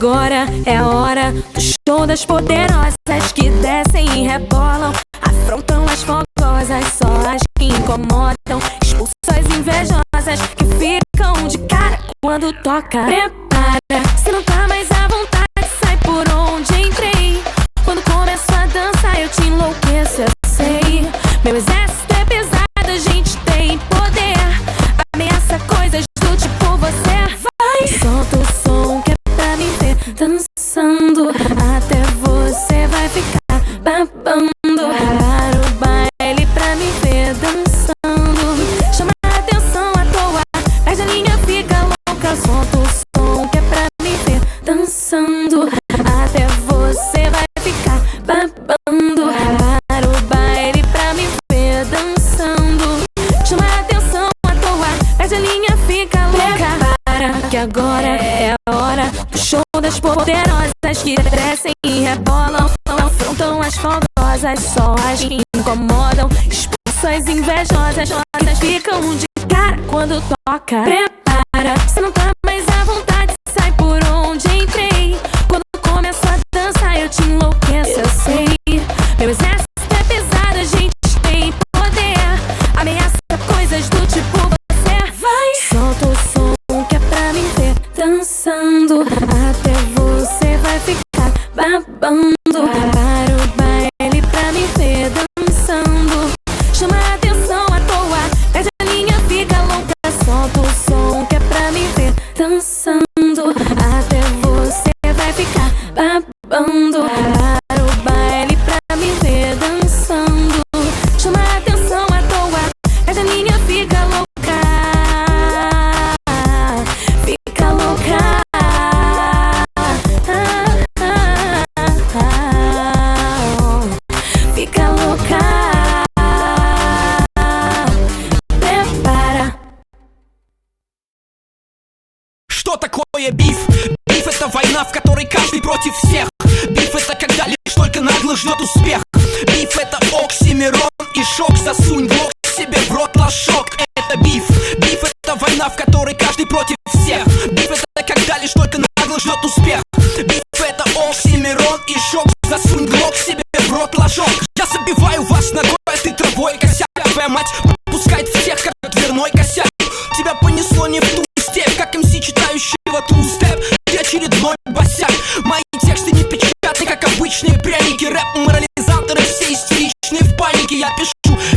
agora é a hora do show das poderosas que descem e rebolam, afrontam as fogosas, só as que incomodam, expulsam as invejosas que ficam de cara quando toca. Prepara, se não tá mais à vontade, sai por onde entrei. Quando começo a dançar eu te enlouqueço, eu sei. Meu exército é pesado, a gente tem poder, ameaça coisas do tipo você. Vai, solta o som que é pra me ver dançando, até você vai ficar babando. Para o baile pra me ver dançando, chama a atenção à toa, perde a linha, fica louca. Solta o som que é pra me ver dançando, até você vai ficar babando. Para o baile pra me ver dançando, chama a atenção à toa, perde a linha, fica louca. Para que agora é a hora do show das poderosas que descem e rebolam, afrontam as fogosas, só as que incomodam, expulsam as invejosas, ficam de cara quando toca. Prepara, se não tá mais à vontade, sai por onde entrei. Quando começo a dançar eu te enlouqueço, eu sei. Meu exército é pesado, a gente tem poder, ameaça coisas do tipo você. Vai, solta o som que é pra me ver dançando, até você vai ficar babando. Para o baile pra me ver dançando, chama a atenção à toa, perde a linha, fica louca. Solta o som que é pra me ver dançando, até você vai ficar babando. Para o baile pra me ver dançando, chama a atenção à toa, perde a linha, fica louca. Fica louca. Fica louca. Препара. Что такое биф? Биф — это война, в которой каждый против всех. Биф — это когда лишь только нагло ждет успех. Биф — это оксимирон и шок. Засунь глок себе в рот, лошок. Это биф. Биф — это война, в которой каждый против всех. Биф — это когда лишь только нагло ждет успех. Биф — это оксимирон и шок. Засунь глок себе в рот, ложок. Я забиваю вас ногой, а ты травой. Косяк, твоя мать пропускает всех, как дверной косяк. Тебя понесло не в ту степь, как МС, читающего ту-степ. Ты очередной босяк. Мои тексты не печатны, как обычные пряники. Рэп-морализаторы все истеричны, в панике. Я пишу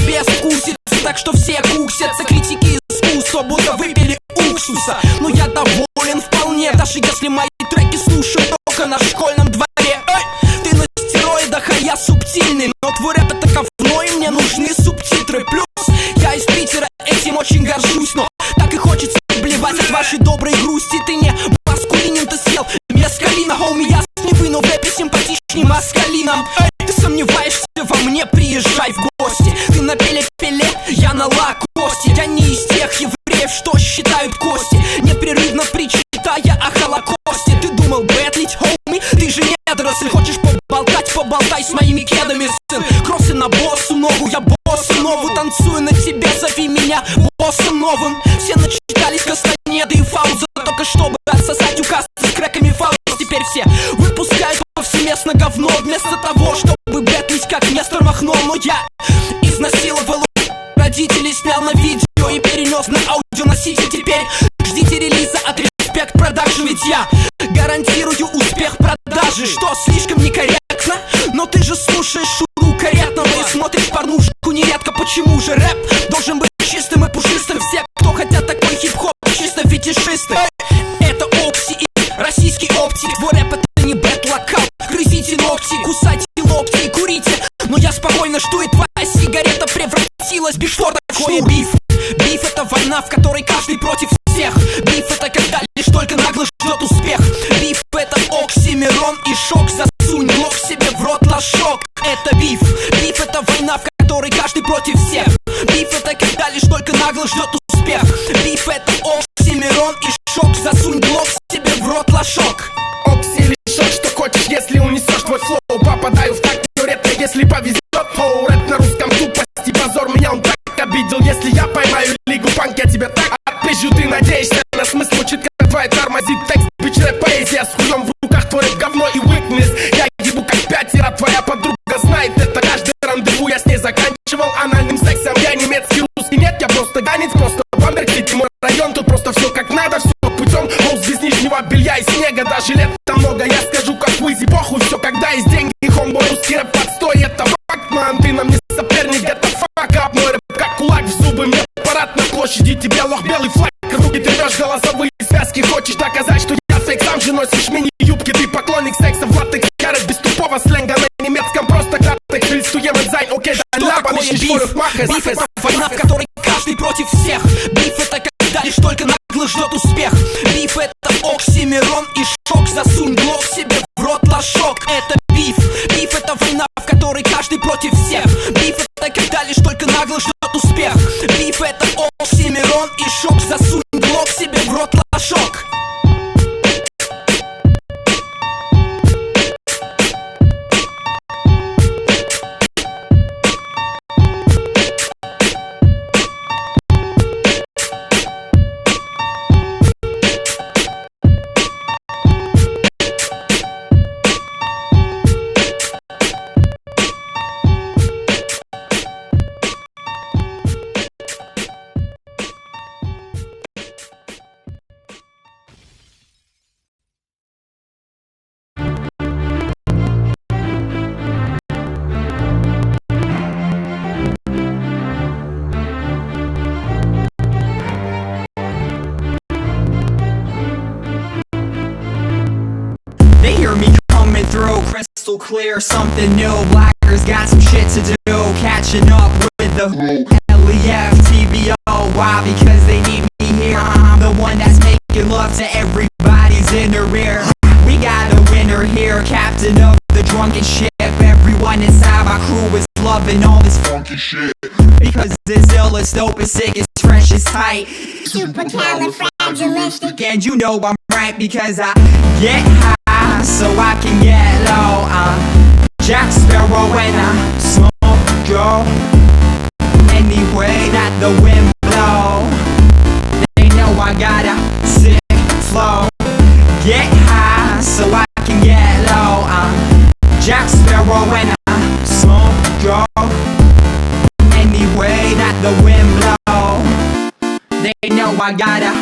без вкусицы, так что все куксятся. Критики искусства, будто выпили уксуса. Но я доволен вполне, даже если мои треки слушают только на школьном дворе. Эй, ты на стероидах, а я субтильный. Но твой рэп — это говно, и мне нужны субтитры. Плюс я из Питера, этим очень горжусь. Но так и хочется блевать от вашей доброй грусти. Ты не маскулинен, ты съел мескалина. Хоуми, я не вы, но в рэпе симпатичней маскалином. Эй, ты сомневаешься во мне, приезжай в гости. Ты на пеле-пеле, я на лакосте. Я не из тех евреев, что считают кости, непрерывно причитая о Холокосте. Ты думал бэтлить, хоуми? Ты же недоросль. Хочешь поболтать, поболтай с моими кедами, сын. Кроссы на боссу ногу, я боссу нову. Танцую на тебя, зови меня боссом новым. Все начитались Кастанеды и Фауза, только чтобы отсосать у кассы с крэками Фауз. Теперь все выпускают повсеместно говно, вместо того, чтобы бэтлить как Нестор Махно. Но я изнасиловал родителей, снял на видео и перенес на аудионоситель. Теперь ждите релиза от Респект Продакшн, ведь я гарантирую успех продажи. Что слишком некорректно? Но ты же слушаешь Шуру Каретного и смотришь порнушку нередко. Почему же рэп должен быть чистым и пушистым? Все, кто хотят такой хип-хоп, чисто фетишисты. Это Окси и российский оптик. Твой рэп — это не бэт-локал. Грызите ногти, кусайте локти и курите. Но я спокойно жду, и твоя сигарета превратилась в бифор. Такое биф. Биф — это война, в которой каждый против всех. Биф — это когда лишь только нагло ждет успех. Биф — это оксимирон и шок. Засунь глок себе в рот, лошок. Это биф. Биф — это война, в которой каждый против всех. Биф — это когда лишь только нагло ждет успех. Биф — это оксимирон и шок. Засунь глок себе в рот, лошок. Окси или шок, что хочешь, если унесешь твой флоу. Попадаю в такт, редко, если повезет. Оу, рэп на русском тупость и позор. Меня он так обидел, если я поймаю лигу панк, я тебя так отпизжу. Ты надеешься на смысл, учит, как твоя тормозит текст. Бич рэп поэзия с хуем в руках. жилета много, я скажу как Уизи, похуй все, когда есть деньги. Хомбой, русский рэп подстой, это факт, ман, ты нам не соперник, это факап. Мой рэп как кулак в зубы, мне парад на площади, тебе лох, белый флаг, руки ты рвешь, голосовые связки. Хочешь доказать, что я фейк, сам же носишь мини-юбки. Ты поклонник секса в латексе, я рэп без тупого сленга на немецком, просто кратек, листуем дзайн, окей, да, что такое биф? Биф — это война, в которой каждый против всех. Биф — это когда лишь только нагло ждет успех. Биф — это оксимирон и шок. Засунь глок себе в рот, лошок. Это биф. Биф — это война, в которой каждый против всех. Биф — это когда лишь только нагло ждет успех. Биф — это оксимирон и шок. Засунь глок себе в рот, лошок. They hear me coming through, crystal clear, something new. Blackers got some shit to do, catching up with the LEF, TBO. Why? Because they need me here. I'm the one that's making love to everybody's in their ear. We got a winner here, captain of the drunken ship. Everyone inside my crew is loving all this funky shit, because it's ill, it's dope, it's sick, it's fresh, it's tight, supercalifragilistic. And you know I'm right, because I get high so I can get low. I'm Jack Sparrow and I smoke Joe any way that the wind blow. They know I got a sick flow. Get high so I can get low. I'm Jack Sparrow and I smoke Joe any way that the wind blow. They know I got a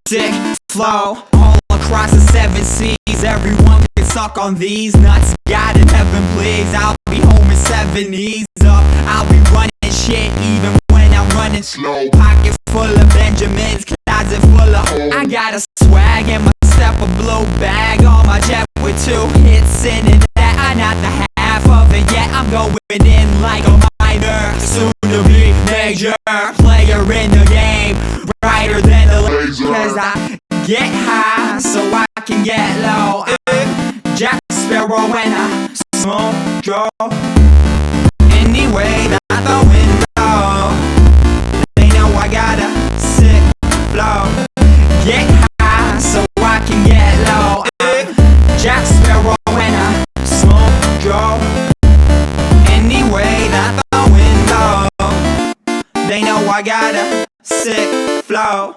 sick flow. All across the 7 seas, everyone can suck on these nuts. God in heaven please, I'll be home in 7 E's up. I'll be running shit even when I'm running slow. Pocket full of Benjamins, closet full of I got a swag and my step a blue bag on my jet with 2 hits in it. That I'm not the half of it yet. I'm going in like a minor, soon to be major player in the game, brighter than the laser. Cause I get high so I can get low. I'm Jack Sparrow and I smoke Joe anyway that the wind blow. They know I got a sick flow. Get high so I can get low. I'm Jack Sparrow and I smoke Joe anyway that the wind blow. They know I got a sick flow.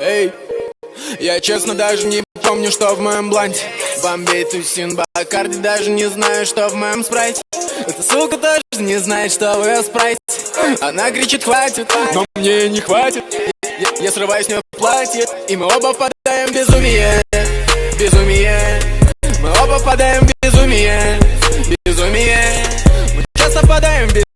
Эй, я честно даже не помню, что в моем бланте. Бомбей, тусин, Бакарди, даже не знаю, что в моем спрайте. Эта сука тоже не знает, что в ее спрайте. Она кричит хватит, но мне не хватит. Я срываю с нее платье, и мы оба впадаем в безумие. Безумие. Мы оба впадаем в безумие. Безумие. Мы часто впадаем в безумие.